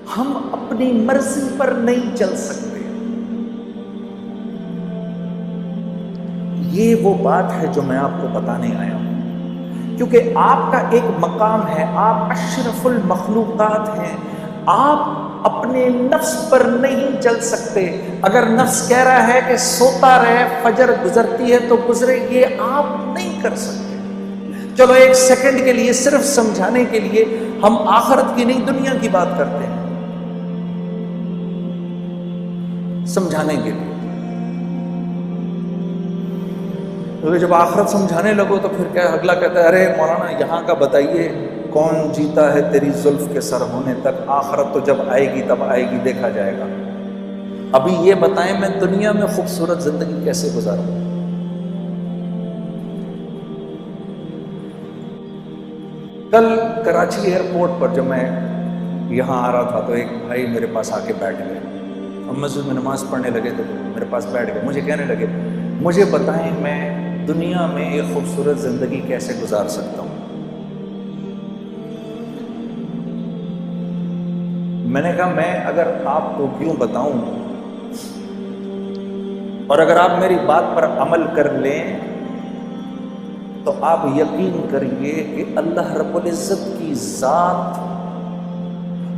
ہم اپنی مرضی پر نہیں چل سکتے۔ یہ وہ بات ہے جو میں آپ کو بتانے آیا ہوں، کیونکہ آپ کا ایک مقام ہے، آپ اشرف المخلوقات ہیں، آپ اپنے نفس پر نہیں چل سکتے۔ اگر نفس کہہ رہا ہے کہ سوتا رہے، فجر گزرتی ہے تو گزرے، یہ آپ نہیں کر سکتے۔ چلو ایک سیکنڈ کے لیے، صرف سمجھانے کے لیے، ہم آخرت کی نہیں دنیا کی بات کرتے ہیں، سمجھانے کے لیے۔ کیونکہ جب آخرت سمجھانے لگو تو پھر کیا اگلا کہتا ہے، ارے مولانا یہاں کا بتائیے، کون جیتا ہے تیری زلف کے سر ہونے تک، آخرت تو جب آئے گی تب آئے گی، دیکھا جائے گا۔ ابھی یہ بتائیں میں دنیا میں خوبصورت زندگی کیسے گزاروں؟ کل کراچی ایئرپورٹ پر جب میں یہاں آ رہا تھا تو ایک بھائی میرے پاس آ کے بیٹھ گئے، ہم مسجد میں نماز پڑھنے لگے تو میرے پاس بیٹھ گئے، مجھے کہنے لگے، مجھے بتائیں میں دنیا میں ایک خوبصورت زندگی کیسے گزار سکتا ہوں؟ میں نے کہا میں اگر آپ کو کیوں بتاؤں، اور اگر آپ میری بات پر عمل کر لیں تو آپ یقین کریے کہ اللہ رب العزت کی ذات،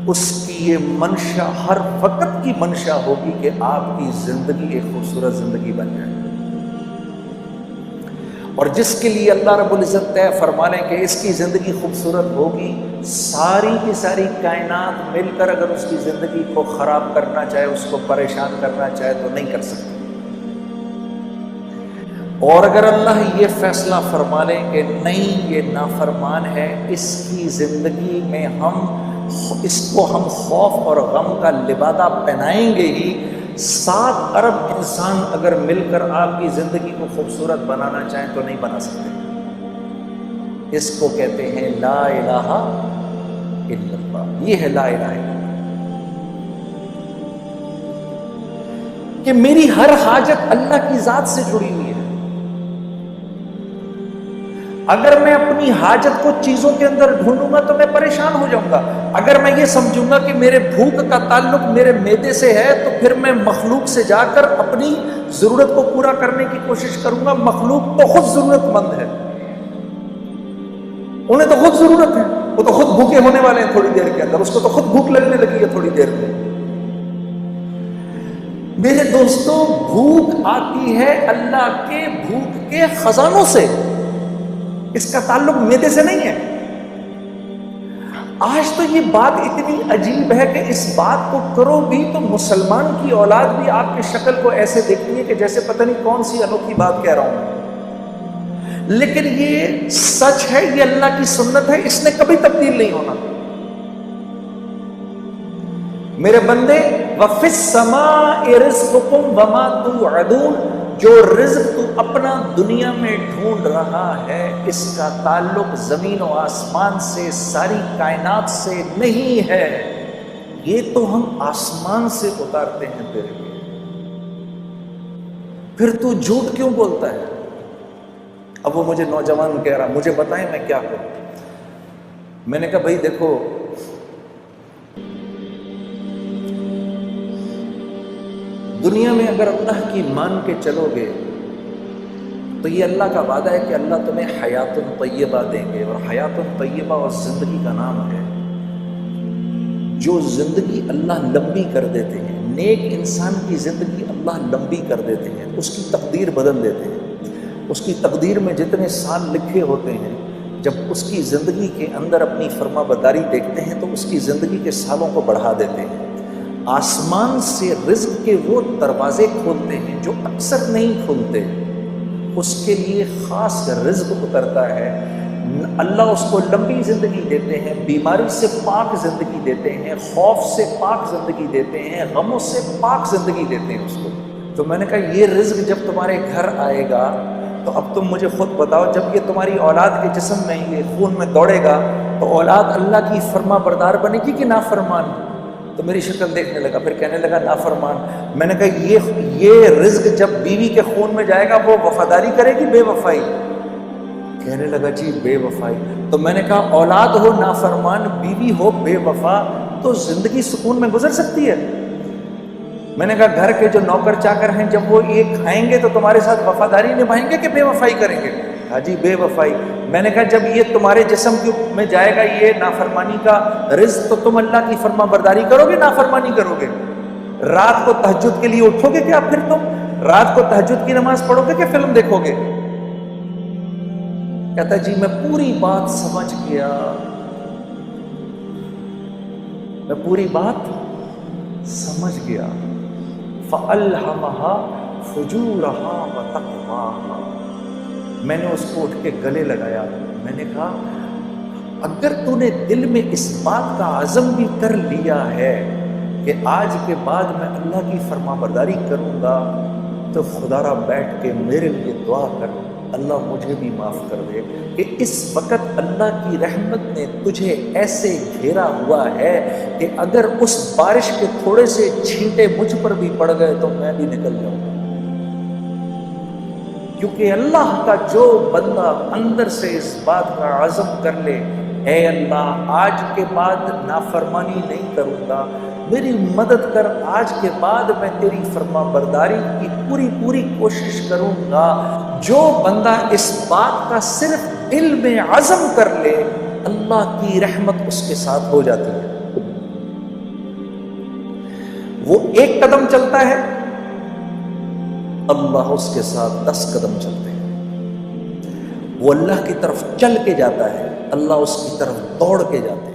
اس کی یہ منشا ہر وقت کی منشا ہوگی کہ آپ کی زندگی ایک خوبصورت زندگی بن جائے، اور جس کے لیے اللہ رب العزت طے فرما لیں کہ اس کی زندگی خوبصورت ہوگی، ساری کی ساری کائنات مل کر اگر اس کی زندگی کو خراب کرنا چاہے، اس کو پریشان کرنا چاہے تو نہیں کر سکتے۔ اور اگر اللہ یہ فیصلہ فرما لیں کہ نہیں یہ نافرمان ہے، اس کی زندگی میں اس کو ہم خوف اور غم کا لبادہ پہنائیں گے ہی، 7 ارب انسان اگر مل کر آپ کی زندگی کو خوبصورت بنانا چاہیں تو نہیں بنا سکتے۔ اس کو کہتے ہیں لا الہ الا اللہ، یہ ہے لا الہ الا اللہ، کہ میری ہر حاجت اللہ کی ذات سے جڑی ہوئی ہے۔ اگر میں اپنی حاجت کو چیزوں کے اندر ڈھونڈوں گا تو میں پریشان ہو جاؤں گا۔ اگر میں یہ سمجھوں گا کہ میرے بھوک کا تعلق میرے معدے سے ہے تو پھر میں مخلوق سے جا کر اپنی ضرورت کو پورا کرنے کی کوشش کروں گا۔ مخلوق تو خود ضرورت مند ہے، انہیں تو خود ضرورت ہے، وہ تو خود بھوکے ہونے والے ہیں تھوڑی دیر کے اندر، اس کو تو خود بھوک لگنے لگی ہے تھوڑی دیر میں۔ میرے دوستوں، بھوک آتی ہے اللہ کے بھوک کے خزانوں سے، اس کا تعلق معدے سے نہیں ہے۔ آج تو یہ بات اتنی عجیب ہے کہ اس بات کو کرو بھی تو مسلمان کی اولاد بھی آپ کی شکل کو ایسے دیکھتی ہے کہ جیسے پتہ نہیں کون سی انوکھی بات کہہ رہا ہوں، لیکن یہ سچ ہے، یہ اللہ کی سنت ہے، اس نے کبھی تبدیل نہیں ہونا۔ میرے بندے، وَفِي السَّمَاءِ رِزْقُكُمْ وَمَا تُوعَدُونَ، جو رزق تو اپنا دنیا میں ڈھونڈ رہا ہے، اس کا تعلق زمین و آسمان سے، ساری کائنات سے نہیں ہے، یہ تو ہم آسمان سے اتارتے ہیں تیرے لیے، پھر تو جھوٹ کیوں بولتا ہے؟ اب وہ مجھے نوجوان کہہ رہا، مجھے بتائیں میں کیا کروں؟ میں نے کہا بھائی دیکھو، دنیا میں اگر اللہ کی مان کے چلو گے تو یہ اللہ کا وعدہ ہے کہ اللہ تمہیں حیات طیبہ دیں گے، اور حیات طیبہ اور زندگی کا نام ہے۔ جو زندگی اللہ لمبی کر دیتے ہیں، نیک انسان کی زندگی اللہ لمبی کر دیتے ہیں، اس کی تقدیر بدل دیتے ہیں۔ اس کی تقدیر میں جتنے سال لکھے ہوتے ہیں، جب اس کی زندگی کے اندر اپنی فرما برداری دیکھتے ہیں تو اس کی زندگی کے سالوں کو بڑھا دیتے ہیں۔ آسمان سے رزق کے وہ دروازے کھولتے ہیں جو اکثر نہیں کھلتے، اس کے لیے خاص رزق اترتا ہے۔ اللہ اس کو لمبی زندگی دیتے ہیں، بیماری سے پاک زندگی دیتے ہیں، خوف سے پاک زندگی دیتے ہیں، غموں سے پاک زندگی دیتے ہیں اس کو۔ تو میں نے کہا یہ رزق جب تمہارے گھر آئے گا تو اب تم مجھے خود بتاؤ، جب یہ تمہاری اولاد کے جسم میں، یہ خون میں دوڑے گا تو اولاد اللہ کی فرما بردار بنے گی کہ نافرمان؟ تو میری شکل دیکھنے لگا، پھر کہنے لگا نافرمان۔ میں نے کہا یہ رزق جب بیوی کے خون میں جائے گا وہ وفاداری کرے گی بے وفائی؟ کہنے لگا جی بے وفائی۔ تو میں نے کہا اولاد ہو نافرمان، بیوی ہو بے وفا، تو زندگی سکون میں گزر سکتی ہے؟ میں نے کہا گھر کے جو نوکر چاکر ہیں جب وہ یہ کھائیں گے تو تمہارے ساتھ وفاداری نبھائیں گے کہ بے وفائی کریں گے؟ ہاں جی بے وفائی۔ میں نے کہا جب یہ تمہارے جسم میں جائے گا یہ نافرمانی کا رزق تو تم اللہ کی فرما برداری کرو گے نافرمانی کرو گے؟ رات کو تہجد کے لیے اٹھو گے کیا پھر تم؟ رات کو تہجد کی نماز پڑھو گے کہ فلم دیکھو گے؟ کہتا جی میں پوری بات سمجھ گیا، میں پوری بات سمجھ گیا۔ فَأَلْهَمَهَا فُجُورَهَا وَتَقْوَاهَا۔ میں نے اس کو اٹھ کے گلے لگایا، میں نے کہا اگر تو نے دل میں اس بات کا عزم بھی کر لیا ہے کہ آج کے بعد میں اللہ کی فرما برداری کروں گا تو خدا را بیٹھ کے میرے لیے دعا کر، اللہ مجھے بھی معاف کر دے کہ اس وقت اللہ کی رحمت نے تجھے ایسے گھیرا ہوا ہے کہ اگر اس بارش کے تھوڑے سے چھینٹے مجھ پر بھی پڑ گئے تو میں بھی نکل جاؤں گا۔ کیونکہ اللہ کا جو بندہ اندر سے اس بات کا عزم کر لے اے اللہ آج کے بعد نافرمانی نہیں کروں گا، میری مدد کر، آج کے بعد میں تیری فرما برداری کی پوری کوشش کروں گا، جو بندہ اس بات کا صرف دل میں عزم کر لے اللہ کی رحمت اس کے ساتھ ہو جاتی ہے۔ وہ ایک قدم چلتا ہے اللہ اس کے ساتھ 10 قدم چلتے ہیں، وہ اللہ کی طرف چل کے جاتا ہے اللہ اس کی طرف دوڑ کے جاتے ہیں۔